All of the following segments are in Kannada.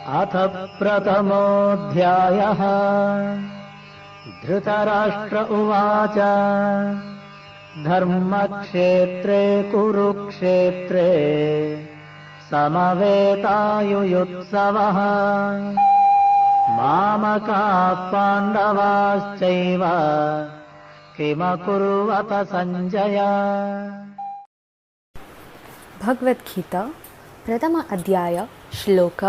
अथ प्रथमोऽध्यायः। धृतराष्ट्र उवाच धर्मक्षेत्रे कुरुक्षेत्रे समवेतायुयुत्सवः मामकाः पाण्डवाश्चैव किमकुर्वत संजय। ಭಗವದ್ಗೀತಾ ಪ್ರಥಮ ಅಧ್ಯಾಯ ಶ್ಲೋಕ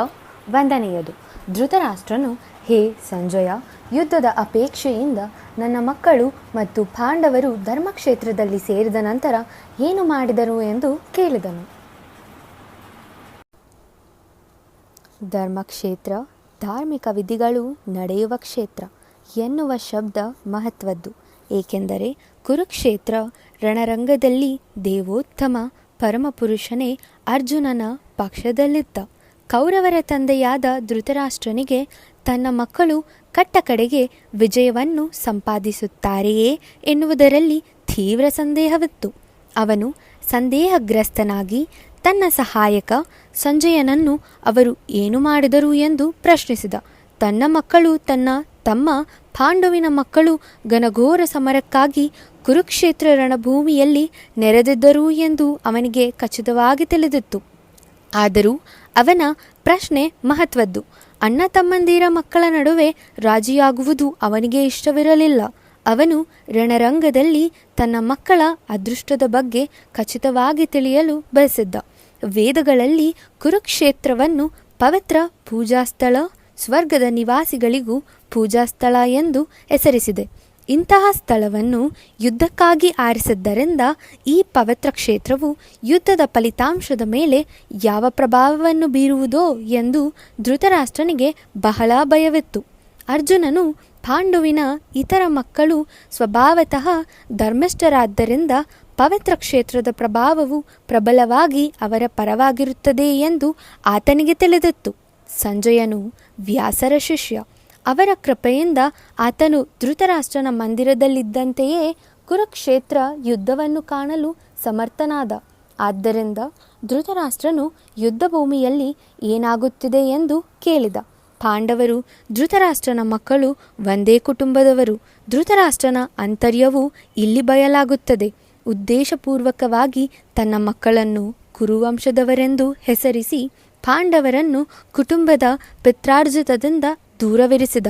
1. ಧೃತರಾಷ್ಟ್ರನು, ಹೇ ಸಂಜಯ, ಯುದ್ಧದ ಅಪೇಕ್ಷೆಯಿಂದ ನನ್ನ ಮಕ್ಕಳು ಮತ್ತು ಪಾಂಡವರು ಧರ್ಮಕ್ಷೇತ್ರದಲ್ಲಿ ಸೇರಿದ ನಂತರ ಏನು ಮಾಡಿದರು ಎಂದು ಕೇಳಿದನು. ಧರ್ಮಕ್ಷೇತ್ರ ಧಾರ್ಮಿಕ ವಿಧಿಗಳು ನಡೆಯುವ ಕ್ಷೇತ್ರ ಎನ್ನುವ ಶಬ್ದ ಮಹತ್ವದ್ದು. ಏಕೆಂದರೆ ಕುರುಕ್ಷೇತ್ರ ರಣರಂಗದಲ್ಲಿ ದೇವೋತ್ತಮ ಪರಮಪುರುಷನೇ ಅರ್ಜುನನ ಪಕ್ಷದಲ್ಲಿದ್ದ. ಕೌರವರ ತಂದೆಯಾದ ಧೃತರಾಷ್ಟ್ರನಿಗೆ ತನ್ನ ಮಕ್ಕಳು ಕಟ್ಟಕಡೆಗೆ ವಿಜಯವನ್ನು ಸಂಪಾದಿಸುತ್ತಾರೆಯೇ ಎನ್ನುವುದರಲ್ಲಿ ತೀವ್ರ ಸಂದೇಹವಿತ್ತು. ಅವನು ಸಂದೇಹಗ್ರಸ್ತನಾಗಿ ತನ್ನ ಸಹಾಯಕ ಸಂಜಯನನ್ನು ಅವರು ಏನು ಮಾಡಿದರು ಎಂದು ಪ್ರಶ್ನಿಸಿದ. ತನ್ನ ಮಕ್ಕಳು ತನ್ನ ತಮ್ಮ ಪಾಂಡುವಿನ ಮಕ್ಕಳು ಘನಘೋರ ಸಮರಕ್ಕಾಗಿ ಕುರುಕ್ಷೇತ್ರ ರಣಭೂಮಿಯಲ್ಲಿ ನೆರೆದಿದ್ದರು ಎಂದು ಅವನಿಗೆ ಖಚಿತವಾಗಿ ತಿಳಿದಿತ್ತು. ಆದರೂ ಅವನ ಪ್ರಶ್ನೆ ಮಹತ್ವದ್ದು. ಅಣ್ಣ ತಮ್ಮಂದಿರ ಮಕ್ಕಳ ನಡುವೆ ರಾಜಿಯಾಗುವುದು ಅವನಿಗೆ ಇಷ್ಟವಿರಲಿಲ್ಲ. ಅವನು ರಣರಂಗದಲ್ಲಿ ತನ್ನ ಮಕ್ಕಳ ಅದೃಷ್ಟದ ಬಗ್ಗೆ ಖಚಿತವಾಗಿ ತಿಳಿಯಲು ಬಯಸಿದ್ದ. ವೇದಗಳಲ್ಲಿ ಕುರುಕ್ಷೇತ್ರವನ್ನು ಪವಿತ್ರ ಪೂಜಾಸ್ಥಳ, ಸ್ವರ್ಗದ ನಿವಾಸಿಗಳಿಗೂ ಪೂಜಾಸ್ಥಳ ಎಂದು ಹೆಸರಿಸಿದೆ. ಇಂತಹ ಸ್ಥಳವನ್ನು ಯುದ್ಧಕ್ಕಾಗಿ ಆರಿಸಿದ್ದರಿಂದ ಈ ಪವಿತ್ರ ಕ್ಷೇತ್ರವು ಯುದ್ಧದ ಫಲಿತಾಂಶದ ಮೇಲೆ ಯಾವ ಪ್ರಭಾವವನ್ನು ಬೀರುವುದೋ ಎಂದು ಧೃತರಾಷ್ಟ್ರನಿಗೆ ಬಹಳ ಭಯವಿತ್ತು. ಅರ್ಜುನನು ಪಾಂಡುವಿನ ಇತರ ಮಕ್ಕಳು ಸ್ವಭಾವತಃ ಧರ್ಮಿಷ್ಠರಾದ್ದರಿಂದ ಪವಿತ್ರ ಕ್ಷೇತ್ರದ ಪ್ರಭಾವವು ಪ್ರಬಲವಾಗಿ ಅವರ ಪರವಾಗಿರುತ್ತದೆ ಎಂದು ಆತನಿಗೆ ತಿಳಿದಿತ್ತು. ಸಂಜಯನು ವ್ಯಾಸರ ಶಿಷ್ಯ. ಅವರ ಕೃಪೆಯಿಂದ ಆತನು ಧೃತರಾಷ್ಟ್ರನ ಮಂದಿರದಲ್ಲಿದ್ದಂತೆಯೇ ಕುರುಕ್ಷೇತ್ರ ಯುದ್ಧವನ್ನು ಕಾಣಲು ಸಮರ್ಥನಾದ. ಆದ್ದರಿಂದ ಧೃತರಾಷ್ಟ್ರನು ಯುದ್ಧ ಭೂಮಿಯಲ್ಲಿ ಏನಾಗುತ್ತಿದೆ ಎಂದು ಕೇಳಿದ. ಪಾಂಡವರು ಧೃತರಾಷ್ಟ್ರನ ಮಕ್ಕಳು ಒಂದೇ ಕುಟುಂಬದವರು. ಧೃತರಾಷ್ಟ್ರನ ಆಂತರ್ಯವು ಇಲ್ಲಿ ಬಯಲಾಗುತ್ತದೆ. ಉದ್ದೇಶಪೂರ್ವಕವಾಗಿ ತನ್ನ ಮಕ್ಕಳನ್ನು ಕುರುವಂಶದವರೆಂದು ಹೆಸರಿಸಿ ಪಾಂಡವರನ್ನು ಕುಟುಂಬದ ಪಿತ್ರಾರ್ಜಿತದಿಂದ ದೂರವಿರಿಸಿದ.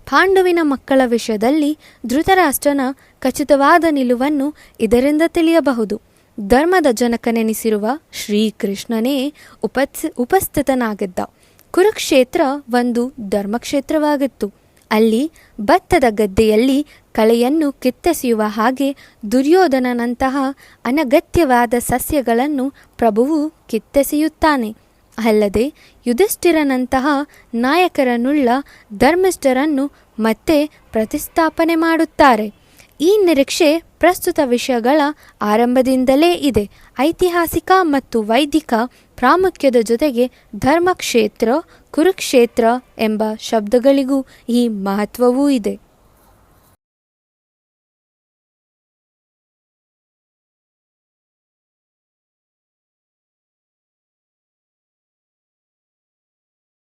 ಪಾಂಡುವಿನ ಮಕ್ಕಳ ವಿಷಯದಲ್ಲಿ ಧೃತರಾಷ್ಟ್ರನ ಖಚಿತವಾದ ನಿಲುವನ್ನು ಇದರಿಂದ ತಿಳಿಯಬಹುದು. ಧರ್ಮದ ಜನಕನೆನಿಸಿರುವ ಶ್ರೀಕೃಷ್ಣನೇ ಉಪಸ್ಥಿತನಾಗಿದ್ದ. ಕುರುಕ್ಷೇತ್ರ ಒಂದು ಧರ್ಮಕ್ಷೇತ್ರವಾಗಿತ್ತು. ಅಲ್ಲಿ ಭತ್ತದ ಗದ್ದೆಯಲ್ಲಿ ಕಳೆಯನ್ನು ಕಿತ್ತೆಸೆಯುವ ಹಾಗೆ ದುರ್ಯೋಧನನಂತಹ ಅನಗತ್ಯವಾದ ಸಸ್ಯಗಳನ್ನು ಪ್ರಭುವು ಕಿತ್ತೆಸೆಯುತ್ತಾನೆ. ಅಲ್ಲದೆ ಯುಧಿಷ್ಠಿರನಂತಹ ನಾಯಕರನ್ನುಳ್ಳ ಧರ್ಮಿಷ್ಠರನ್ನು ಮತ್ತೆ ಪ್ರತಿಸ್ಥಾಪನೆ ಮಾಡುತ್ತಾರೆ. ಈ ನಿರೀಕ್ಷೆ ಪ್ರಸ್ತುತ ವಿಷಯಗಳ ಆರಂಭದಿಂದಲೇ ಇದೆ. ಐತಿಹಾಸಿಕ ಮತ್ತು ವೈದಿಕ ಪ್ರಾಮುಖ್ಯದ ಜೊತೆಗೆ ಧರ್ಮಕ್ಷೇತ್ರ, ಕುರುಕ್ಷೇತ್ರ ಎಂಬ ಶಬ್ದಗಳಿಗೂ ಈ ಮಹತ್ವವೂ ಇದೆ.